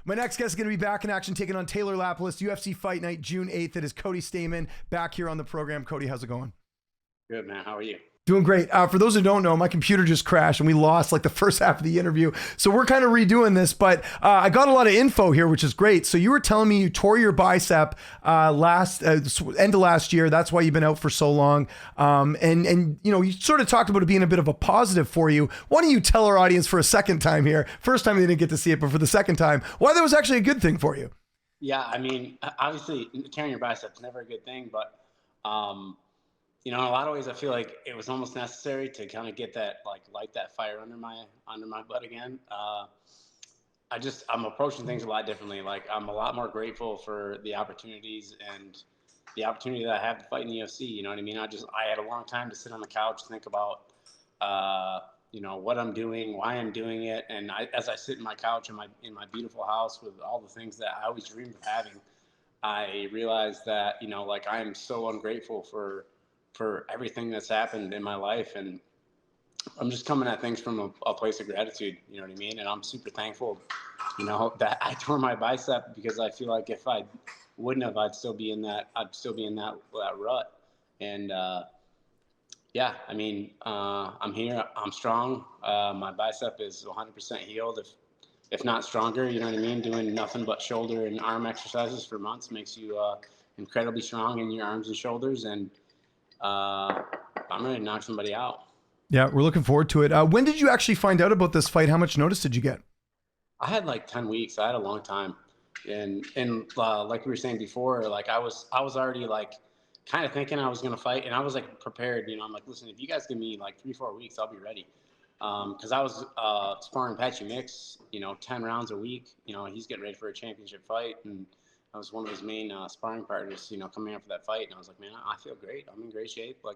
My next guest is going to be back in action, taking on Taylor Lapilus, UFC Fight Night, June 8th. It is Cody Stamann back here on the program. Cody, how's it going? Good, man. How are you? Doing great. For those who don't know, my computer just crashed and we lost like the first half of the interview. So we're kind of redoing this, but I got a lot of info here, which is great. So you were telling me you tore your bicep end of last year. That's why you've been out for so long. And you know, you sort of talked about it being a bit of a positive for you. Why don't you tell our audience for a second time here? First time they didn't get to see it, but for the second time, why that was actually a good thing for you? Yeah, I mean, obviously tearing your biceps never a good thing, but you know, in a lot of ways, I feel like it was almost necessary to kind of get that, like, light that fire under my butt again. I'm approaching things a lot differently. Like, I'm a lot more grateful for the opportunities and the opportunity that I have to fight in the UFC. You know what I mean? I had a long time to sit on the couch, think about, you know, what I'm doing, why I'm doing it. And as I sit in my couch in my beautiful house with all the things that I always dreamed of having, I realized that, you know, like, I am so ungrateful for everything that's happened in my life. And I'm just coming at things from a place of gratitude, you know what I mean? And I'm super thankful, you know, that I tore my bicep, because I feel like if I wouldn't have, I'd still be in that rut. And, yeah, I mean, I'm here, I'm strong. My bicep is 100% healed. If not stronger, you know what I mean? Doing nothing but shoulder and arm exercises for months makes you, incredibly strong in your arms and shoulders. And, I'm ready to knock somebody out. Yeah, we're looking forward to it. When did you actually find out about this fight? How much notice did you get? I had like 10 weeks. I had a long time. And like we were saying before, like I was already like kind of thinking I was going to fight, and I was like prepared, you know. I'm like, listen, if you guys give me like 3-4 weeks, I'll be ready. Cause I was, sparring Patchy Mix, you know, 10 rounds a week. You know, he's getting ready for a championship fight, and I was one of his main, sparring partners, you know, coming up for that fight. And I was like, man, I feel great. I'm in great shape. Like,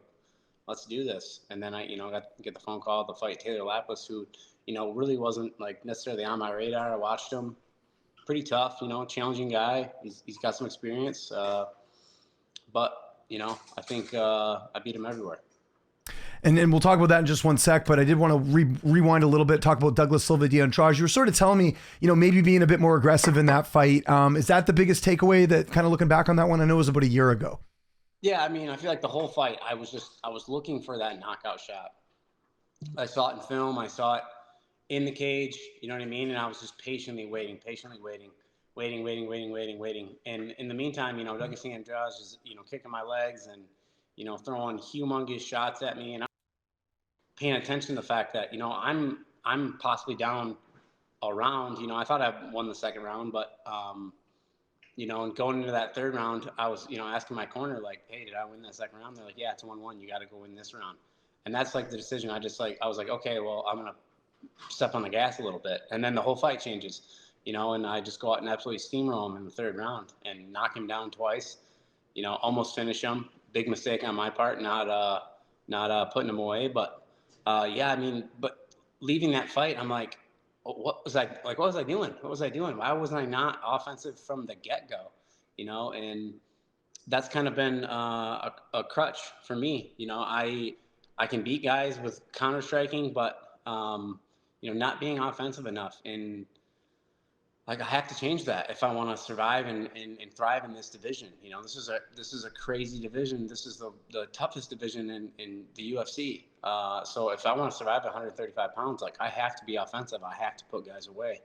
let's do this. And then I, you know, got to get the phone call to fight Taylor Lapilus, who, you know, really wasn't like necessarily on my radar. I watched him, pretty tough, you know, challenging guy. He's got some experience. But, you know, I think, I beat him everywhere. And we'll talk about that in just one sec, but I did want to rewind a little bit, talk about Douglas Silva de Andrade. You were sort of telling me, you know, maybe being a bit more aggressive in that fight. Is that the biggest takeaway, that kind of looking back on that one? I know it was about a year ago. Yeah, I mean, I feel like the whole fight, I was looking for that knockout shot. I saw it in film. I saw it in the cage, you know what I mean? And I was just patiently waiting. And in the meantime, you know, Douglas Andrade is, you know, kicking my legs and, you know, throwing humongous shots at me. And I'm paying attention to the fact that, you know, I'm possibly down a round. You know, I thought I won the second round, but, you know, and going into that third round, I was, you know, asking my corner, like, hey, did I win that second round? They're like, yeah, it's 1-1. You got to go win this round. And that's like the decision. I was like, okay, well, I'm going to step on the gas a little bit. And then the whole fight changes, you know, and I just go out and absolutely steamroll him in the third round and knock him down twice, you know, almost finish him. Big mistake on my part, not putting him away. But, yeah, I mean, but leaving that fight, I'm like, what was I doing? Why wasn't I not offensive from the get-go? You know, and that's kind of been a crutch for me. You know, I can beat guys with counter striking, but you know, not being offensive enough. And like, I have to change that if I want to survive and thrive in this division. You know, this is a crazy division. This is the toughest division in the UFC. So if I want to survive at 135 pounds, like, I have to be offensive. I have to put guys away,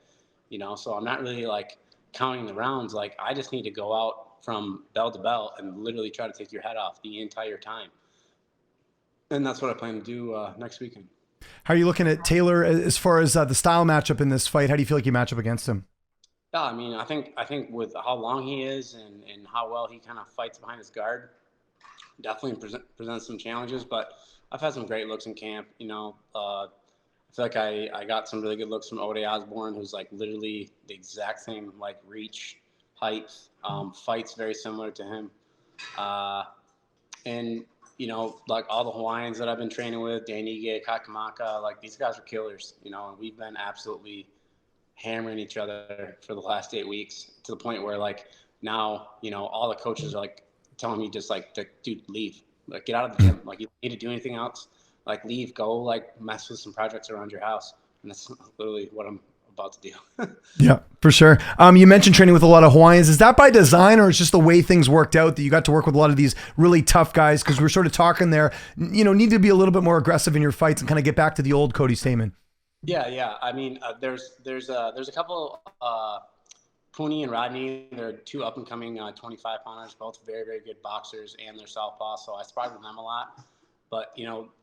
you know? So I'm not really like counting the rounds. Like, I just need to go out from bell to bell and literally try to take your head off the entire time. And that's what I plan to do next weekend. How are you looking at Taylor as far as the style matchup in this fight? How do you feel like you match up against him? Yeah, I mean, I think with how long he is and how well he kind of fights behind his guard, definitely presents some challenges. But I've had some great looks in camp. You know, I feel like I got some really good looks from Ode Osborne, who's like literally the exact same, like, reach, height, fights very similar to him. And, you know, like all the Hawaiians that I've been training with, Dainige, Kakamaka, like, these guys are killers, you know, and we've been absolutely hammering each other for the last 8 weeks, to the point where, like, now, you know, all the coaches are like telling me, just like, dude, leave, like, get out of the gym. Like, you need to do anything else, like, leave, go, like, mess with some projects around your house. And that's literally what I'm about to do. Yeah, for sure. You mentioned training with a lot of Hawaiians. Is that by design, or it's just the way things worked out that you got to work with a lot of these really tough guys? Because we're sort of talking there, need to be a little bit more aggressive in your fights and kind of get back to the old Cody Stamann. Yeah. I mean, there's a couple, Pooney and Rodney. They're two up and coming 25 pounders, both very, very good boxers, and they're southpaw. So I spar with them a lot. But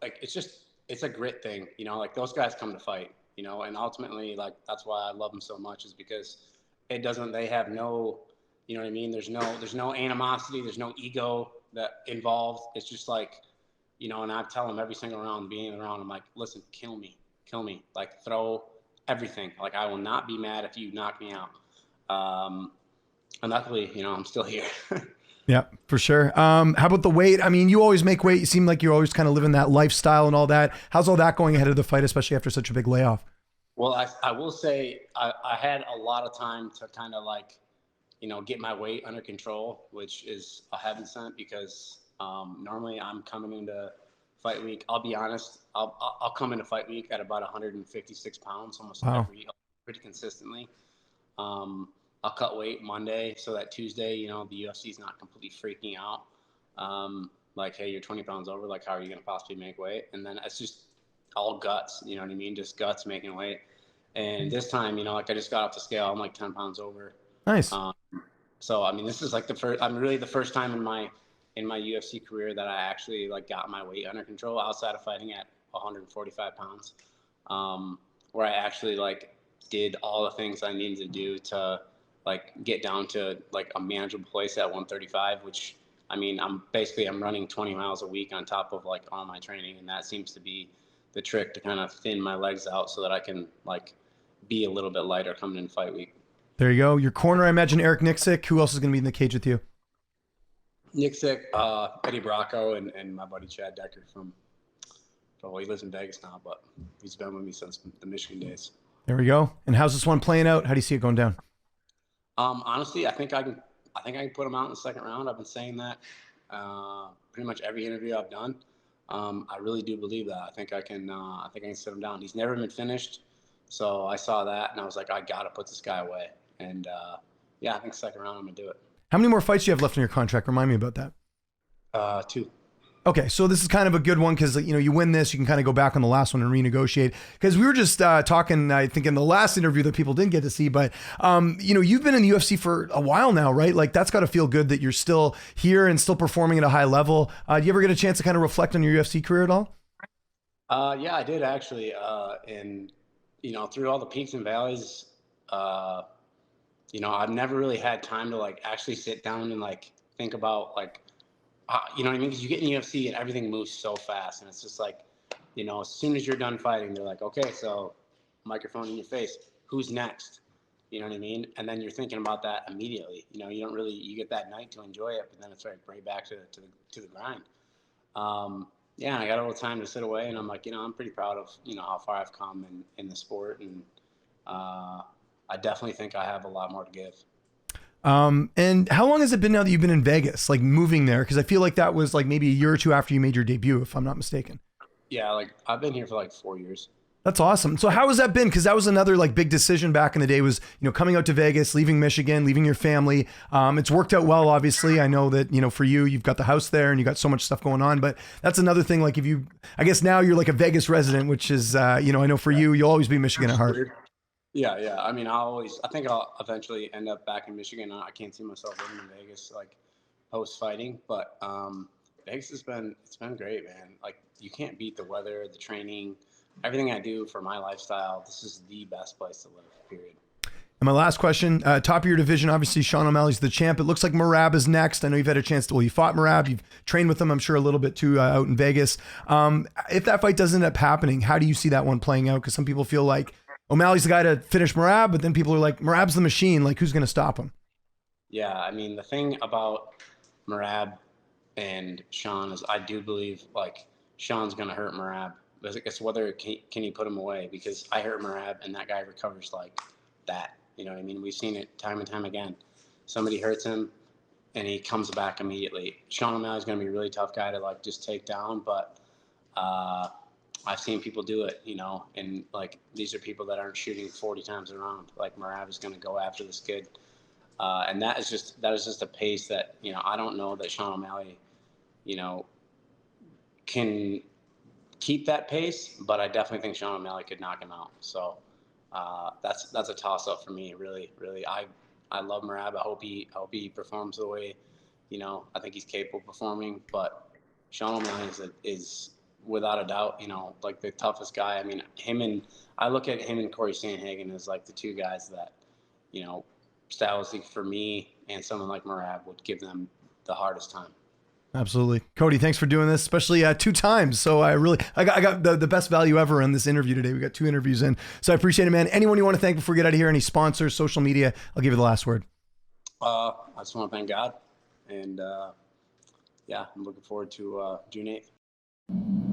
like it's a grit thing. Like those guys come to fight. And ultimately, like that's why I love them so much, is because they have no, you know what I mean? There's no animosity, there's no ego that involved. It's just like, and I tell them every single round, being around, I'm like, listen, kill me, like throw everything. Like I will not be mad if you knock me out. And luckily, I'm still here. Yeah, for sure. How about the weight? I mean, you always make weight. You seem like you're always kind of living that lifestyle and all that. How's all that going ahead of the fight, especially after such a big layoff? Well, I will say I had a lot of time to kind of like, get my weight under control, which is a heaven sent, because normally I'm coming into fight week. I'll be honest, I'll come into fight week at about 156 pounds almost pretty consistently. I'll cut weight Monday so that Tuesday, the UFC is not completely freaking out. Like, hey, you're 20 pounds over. Like, how are you going to possibly make weight? And then it's just all guts, you know what I mean? Just guts making weight. And this time, like I just got off the scale. I'm like 10 pounds over. Nice. So, I mean, this is like the first time in my UFC career that I actually like got my weight under control outside of fighting at 145 pounds, where I actually like did all the things I needed to do to like get down to like a manageable place at 135, which I mean, I'm running 20 miles a week on top of like all my training. And that seems to be the trick to kind of thin my legs out so that I can like be a little bit lighter coming in fight week. There you go. Your corner, I imagine Eric Nixick. Who else is going to be in the cage with you? Nixick, Eddie Bracco, and my buddy Chad Decker he lives in Vegas now, but he's been with me since the Michigan days. There we go. And how's this one playing out? How do you see it going down? Honestly, I think I can put him out in the second round. I've been saying that pretty much every interview I've done. I really do believe that. I think I can sit him down. He's never been finished, so I saw that and I was like, I gotta put this guy away. And I think second round I'm gonna do it. How many more fights do you have left in your contract? Remind me about that. 2. Okay, so this is kind of a good one because you win this, you can kind of go back on the last one and renegotiate. Because we were just talking, I think, in the last interview that people didn't get to see, but you've been in the UFC for a while now, right? Like that's got to feel good that you're still here and still performing at a high level. Do you ever get a chance to kind of reflect on your UFC career at all? Yeah, I did actually, and through all the peaks and valleys, I've never really had time to like actually sit down and like think about like. You know what I mean? Because you get in the UFC and everything moves so fast, and it's just like, as soon as you're done fighting, they're like, okay, so microphone in your face, who's next? You know what I mean? And then you're thinking about that immediately. You don't really, you get that night to enjoy it, but then it's right back to the grind. I got a little time to sit away, and I'm like, I'm pretty proud of how far I've come in the sport, and I definitely think I have a lot more to give. And how long has it been now that you've been in Vegas, like moving there? Because I feel like that was like maybe a year or two after you made your debut, if I'm not mistaken. Yeah, like I've been here for like 4 years. That's awesome. So how has that been? Because that was another like big decision back in the day was, coming out to Vegas, leaving Michigan, leaving your family. It's worked out well, obviously. I know that, for you, you've got the house there and you got so much stuff going on, but that's another thing. Like I guess now you're like a Vegas resident, which is, I know for you, you'll always be Michigan at heart. Yeah. I mean, I think I'll eventually end up back in Michigan. I can't see myself living in Vegas, like post fighting, but Vegas it's been great, man. Like you can't beat the weather, the training, everything I do for my lifestyle. This is the best place to live, period. And my last question, top of your division, obviously Sean O'Malley's the champ. It looks like Merab is next. I know you've had a chance to, you fought Merab, you've trained with him, I'm sure a little bit too, out in Vegas. If that fight doesn't end up happening, how do you see that one playing out? Because some people feel like O'Malley's the guy to finish Merab, but then people are like, Merab's the machine. Like, who's going to stop him? Yeah, I mean, the thing about Merab and Sean is I do believe, like, Sean's going to hurt Merab. It's whether can he put him away, because I hurt Merab and that guy recovers like that. You know what I mean? We've seen it time and time again. Somebody hurts him and he comes back immediately. Sean O'Malley's going to be a really tough guy to, like, just take down, but I've seen people do it, you know, and like these are people that aren't shooting 40 times a round. Like Merab is going to go after this kid, and that is just a pace that, you know, I don't know that Sean O'Malley, you know, can keep that pace, but I definitely think Sean O'Malley could knock him out. So that's a toss up for me. Really, I love Merab. I hope he performs the way, you know, I think he's capable of performing. But Sean O'Malley is without a doubt, you know, like the toughest guy. I mean, I look at him and Corey Sandhagen as like the two guys that, you know, stylistically for me and someone like Merab would give them the hardest time. Absolutely. Cody, thanks for doing this, especially 2 times. So I got the best value ever in this interview today. We got 2 interviews in. So I appreciate it, man. Anyone you want to thank before we get out of here? Any sponsors, social media? I'll give you the last word. I just want to thank God. And yeah, I'm looking forward to June 8th.